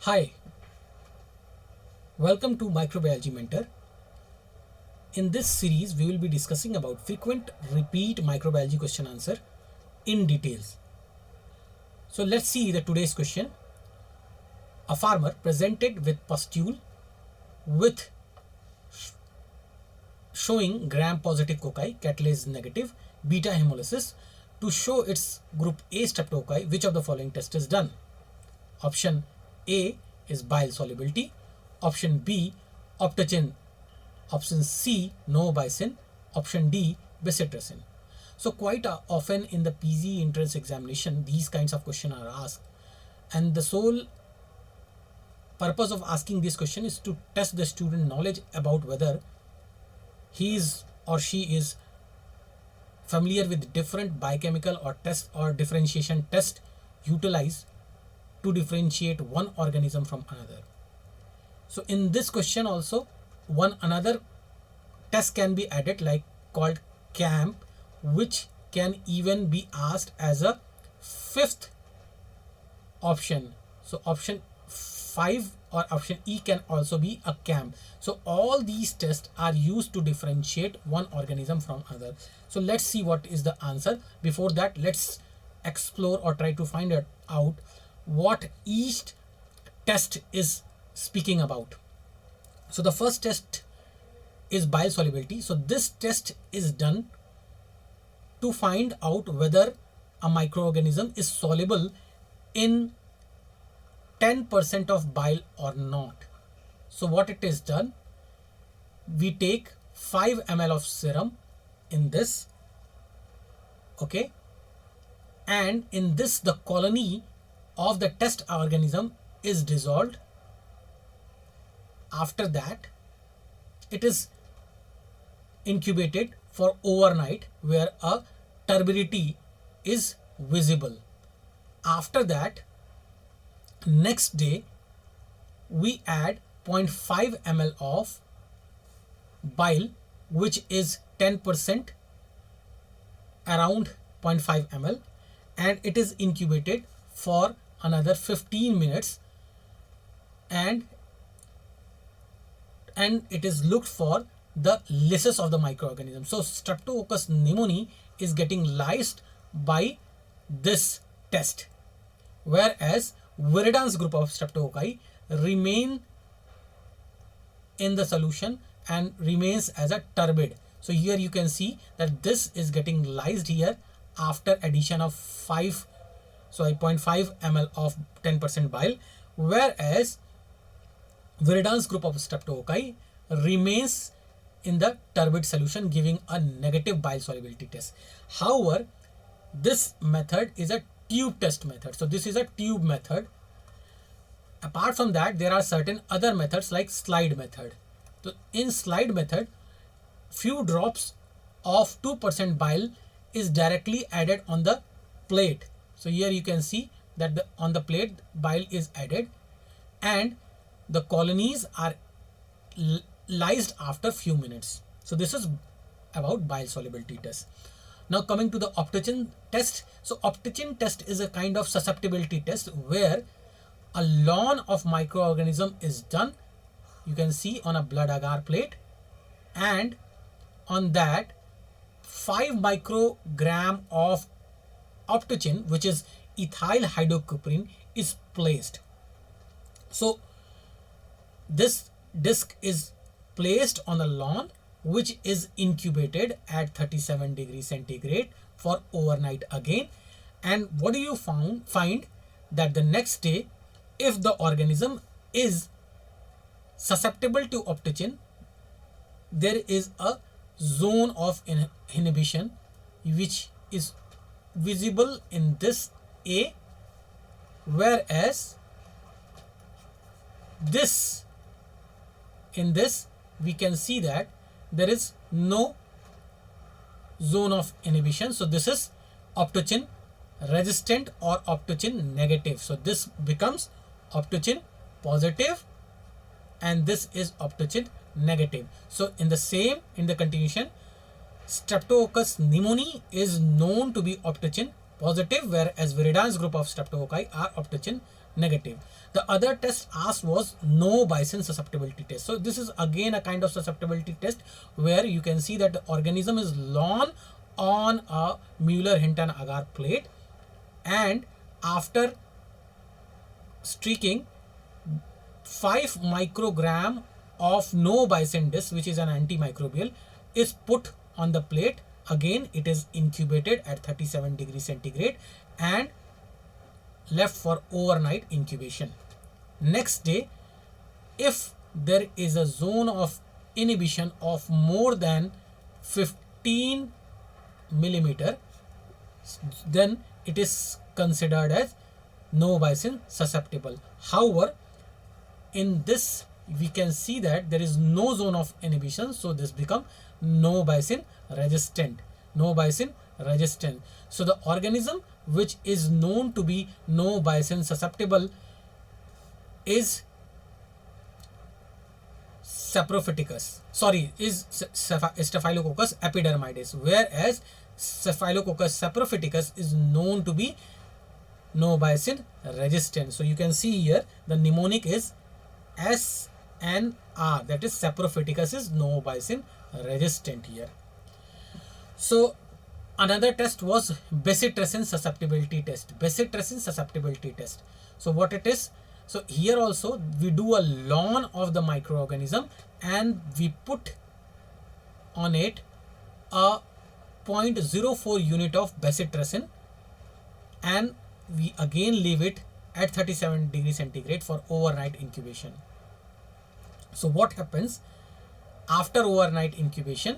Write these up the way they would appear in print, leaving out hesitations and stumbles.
Hi, welcome to Microbiology Mentor. In this series, we will be discussing about frequent repeat microbiology question answer in details. So let's see the today's question. A farmer presented with pustule with showing gram-positive cocci, catalase negative, beta hemolysis to show its group A streptococci. Which of the following test is done? Option A is bile solubility. Option B, optogen. Option C, no-bison. Option D, bacitracin. So quite often in the PG entrance examination, these kinds of questions are asked. And the sole purpose of asking this question is to test the student knowledge about whether he is or she is familiar with different biochemical or test or differentiation test utilized to differentiate one organism from another. So in this question also, one another test can be added like called CAMP, which can even be asked as a fifth option. So option 5 or option E can also be a CAMP. So all these tests are used to differentiate one organism from other. So let's see what is the answer. Before that, let's explore or try to find out what each test is speaking about. So the first test is bile solubility. So this test is done to find out whether a microorganism is soluble in 10% of bile or not. So what it is done, we take 5 ml of serum in this, okay, and in this the colony of the test organism is dissolved. After that, it is incubated for overnight where a turbidity is visible. After that, next day we add 0.5 ml of bile, which is 10%, around 0.5 ml, and it is incubated for another 15 minutes, and it is looked for the lysis of the microorganism. So Streptococcus pneumoniae is getting lysed by this test, whereas viridans group of streptococci remain in the solution and remains as a turbid. So here you can see that this is getting lysed here after addition of 0.5 ml of 10% bile, whereas viridans group of streptococci remains in the turbid solution, giving a negative bile solubility test. However, this method is a tube test method. So this is a tube method. Apart from that, there are certain other methods like slide method. So in slide method, few drops of 2% bile is directly added on the plate. So here you can see that on the plate bile is added and the colonies are lysed after few minutes. So this is about bile solubility test. Now coming to the optogen test. So optogen test is a kind of susceptibility test where a lawn of microorganism is done. You can see on a blood agar plate, and on that 5 microgram of optogen, which is ethyl hydrocuprin, is placed. So this disc is placed on the lawn, which is incubated at 37 degrees centigrade for overnight again. And what do you find that the next day, if the organism is susceptible to optogen, there is a zone of inhibition which is visible in this A, whereas this in this we can see that there is no zone of inhibition. So this is optogen resistant or optogen negative. So this becomes optogen positive and this is optogen negative. So in the continuation, Streptococcus pneumoniae is known to be optogen positive, whereas viridans group of streptococci are optogen negative. The other test asked was no bison susceptibility test. So this is again a kind of susceptibility test where you can see that the organism is lawn on a Mueller-Hinton agar plate, and after streaking 5 microgram of no bison disc, which is an antimicrobial, is put on the plate. Again, it is incubated at 37 degrees centigrade and left for overnight incubation. Next day, if there is a zone of inhibition of more than 15 millimeter, then it is considered as no bison susceptible. However, in this we can see that there is no zone of inhibition, so this become no bison resistant. No bison resistant. So the organism which is known to be no bison susceptible is Saprophyticus. Sorry, is Staphylococcus epidermidis, whereas Staphylococcus saprophyticus is known to be no bison resistant. So you can see here the mnemonic is SNR, that is Saprophyticus is no bison resistant here. So another test was bacitracin susceptibility test. Bacitracin susceptibility test. So what it is? So here also we do a lawn of the microorganism and we put on it a 0.04 unit of bacitracin, and we again leave it at 37 degrees centigrade for overnight incubation. So what happens after overnight incubation?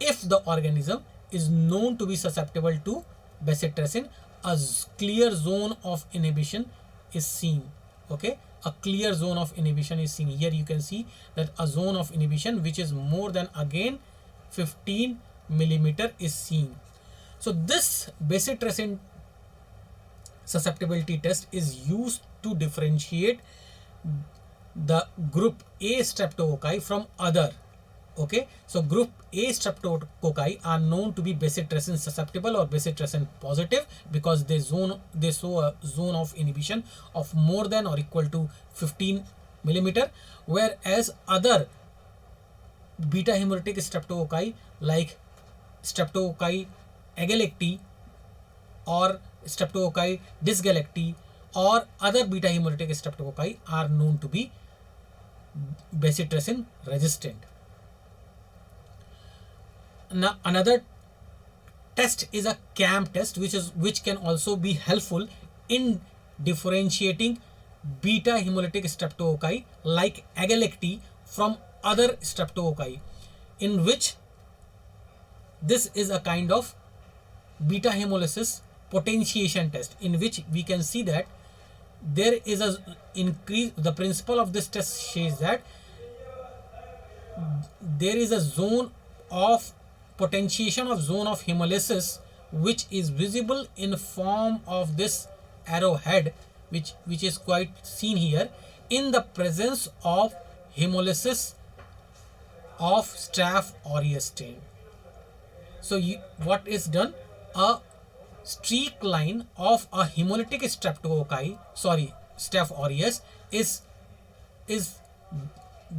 If the organism is known to be susceptible to bacitracin, a clear zone of inhibition is seen. Okay, a clear zone of inhibition is seen. Here you can see that a zone of inhibition which is more than again 15 millimeter is seen. So this bacitracin susceptibility test is used to differentiate the group A streptococci from other. Okay, so group A streptococci are known to be bacitracin susceptible or bacitracin positive because they show a zone of inhibition of more than or equal to 15 millimeter, whereas other beta hemolytic streptococci like Streptococci agalacti or Streptococci dysgalacti or other beta hemolytic streptococci are known to be bacitracin resistant. Now another test is a CAM test, which can also be helpful in differentiating beta hemolytic streptococci like agalacti from other streptococci, in which this is a kind of beta hemolysis potentiation test, in which we can see that there is a increase. The principle of this test says that there is a zone of potentiation of zone of hemolysis which is visible in form of this arrowhead, which is quite seen here in the presence of hemolysis of Staph aureus strain. So what is done? A streak line of a hemolytic streptococci, Staph aureus is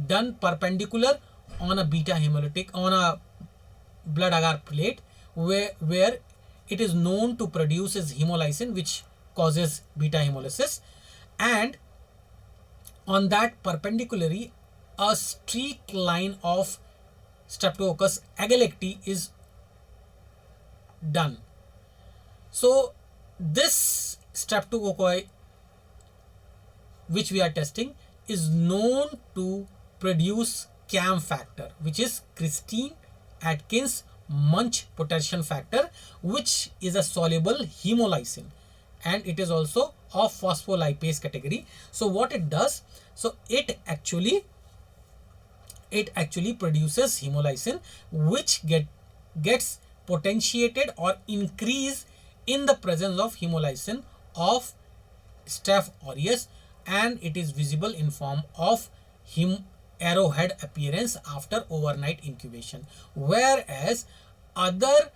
done perpendicular on a beta hemolytic, on a blood agar plate, where it is known to produce is hemolysin, which causes beta hemolysis, and on that perpendicularly a streak line of Streptococcus agalacti is done. So this streptococci which we are testing is known to produce CAM factor, which is Christine Atkins Munch potassium factor, which is a soluble hemolysin, and it is also of phospholipase category. So what it does? So it actually produces hemolysin, which gets potentiated or increase in the presence of hemolysin of Staph aureus, and it is visible in form of arrowhead appearance after overnight incubation, whereas other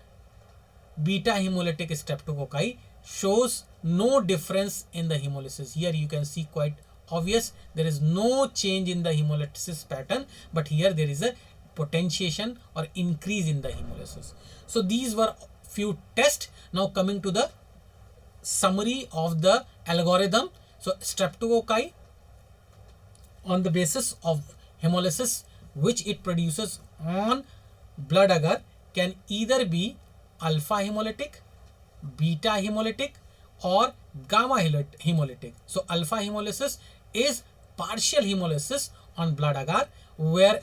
beta hemolytic streptococci shows no difference in the hemolysis. Here you can see quite obvious, there is no change in the hemolysis pattern, but here there is a potentiation or increase in the hemolysis. So these were few tests. Now coming to the summary of the algorithm. So streptococci, on the basis of hemolysis which it produces on blood agar, can either be alpha hemolytic, beta hemolytic, or gamma hemolytic. So alpha hemolysis is partial hemolysis on blood agar, where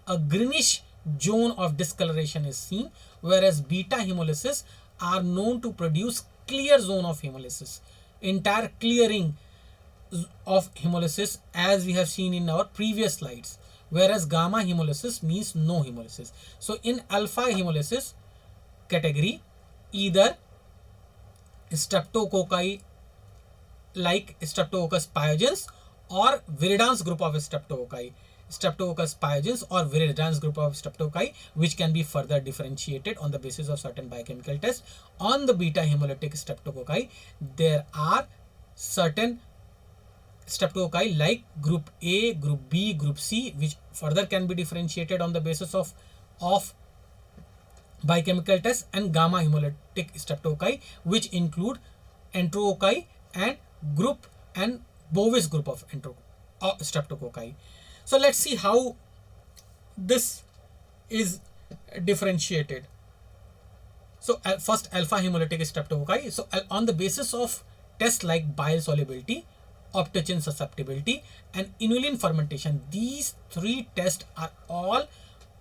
a greenish zone of discoloration is seen, whereas beta hemolysis are known to produce clear zone of hemolysis, entire clearing of hemolysis, as we have seen in our previous slides, whereas gamma hemolysis means no hemolysis. So in alpha hemolysis category, either streptococci like Streptococcus pyogenes or viridans group of streptococci, Streptococcus pyogenes or viridans group of streptococci, which can be further differentiated on the basis of certain biochemical tests. On the beta hemolytic streptococci, there are certain streptococci like group A, group B, group C, which further can be differentiated on the basis of biochemical tests, and gamma hemolytic streptococci, which include enterococci and group and Bovis group of streptococci. So let's see how this is differentiated. So first, alpha hemolytic streptococci. So on the basis of tests like bile solubility, optochin susceptibility, and inulin fermentation, these three tests are all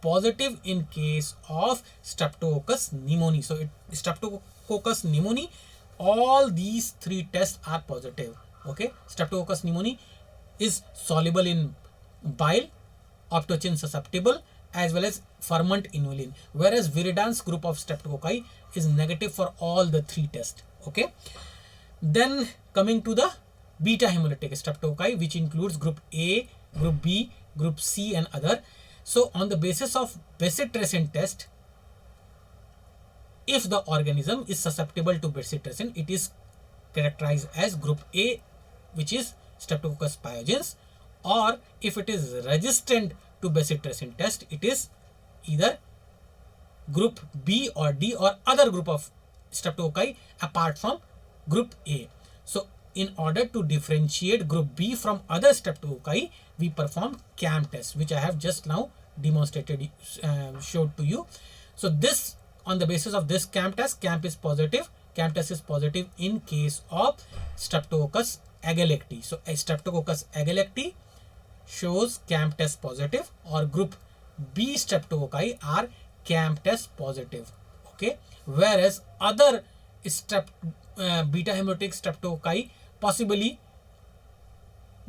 positive in case of Streptococcus pneumoniae. So Streptococcus pneumoniae, all these three tests are positive. Okay, Streptococcus pneumoniae is soluble in bile, optochin susceptible, as well as ferment inulin, whereas viridans group of streptococci is negative for all the three tests. Okay, then coming to the beta hemolytic streptococci, which includes group A, group B, group C, and other. So on the basis of bacitracin test, if the organism is susceptible to bacitracin, it is characterized as group A, which is Streptococcus pyogenes, or if it is resistant to bacitracin test, it is either group B or D or other group of streptococci apart from group A. So in order to differentiate group B from other streptococci, we perform CAM test, which I have just now demonstrated, showed to you. So this, on the basis of this CAM test, CAM test is positive in case of Streptococcus agalacti. So a Streptococcus agalacti shows CAM test positive, or group B streptococci are CAM test positive. Okay, whereas other beta hemolytic streptococci, possibly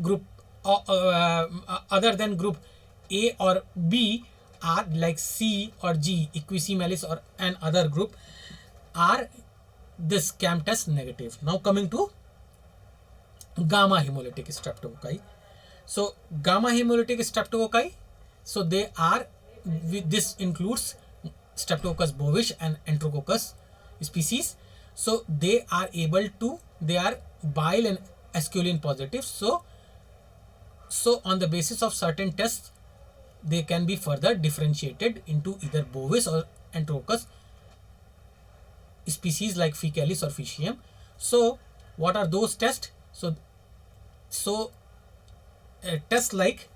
group other than group A or B, are like C or G, Equisemalis or an other group, are this CAM test negative. Now coming to gamma hemolytic streptococci. So gamma hemolytic streptococci, so they are, this includes Streptococcus bovis and Enterococcus species. So they are bile and esculin positive. So on the basis of certain tests, they can be further differentiated into either bovis or Enterococcus species like Faecalis or Fishium. So what are those tests? So tests like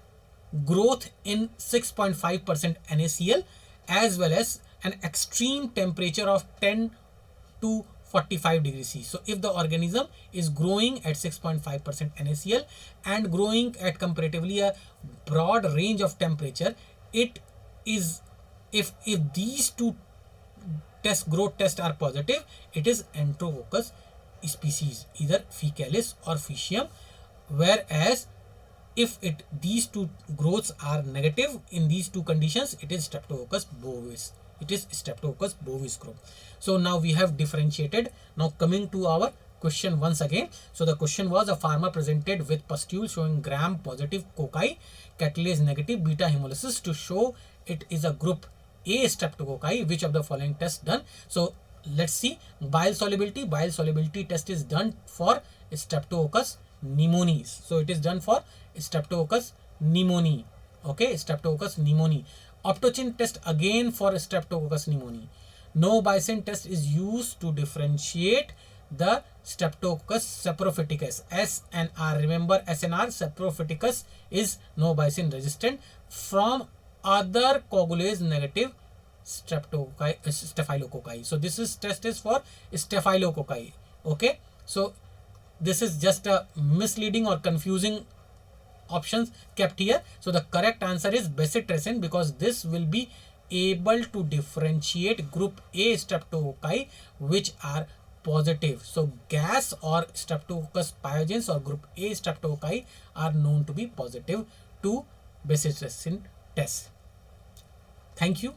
growth in 6.5% NaCl, as well as an extreme temperature of 10 to 45 degrees C. So if the organism is growing at 6.5% NaCl and growing at comparatively a broad range of temperature, it is, if these two growth tests are positive, it is Enterococcus species, either Faecalis or Fishium, whereas if these two growths are negative in these two conditions, it is Streptococcus bovis. It is Streptococcus bovis group. So now we have differentiated. Now coming to our question once again. So the question was, a farmer presented with pustule showing gram positive cocci, catalase negative beta hemolysis to show it is a group A streptococci. Which of the following tests done? So let's see bile solubility. Bile solubility test is done for Streptococcus pneumoniae. So it is done for Streptococcus pneumoniae. Okay, Streptococcus pneumoniae. Optochin test again for Streptococcus pneumoniae. No Bayesian test is used to differentiate the Streptococcus saprophyticus. SNR. Remember SNR, saprophyticus is no Bayesian resistant from other coagulase negative staphylococci. So this is test is for staphylococci. Okay, so this is just a misleading or confusing options kept here. So the correct answer is Bacitracin, because this will be able to differentiate group A streptococci which are positive. So gas or Streptococcus pyogenes or group A streptococci are known to be positive to Bacitracin test. Thank you.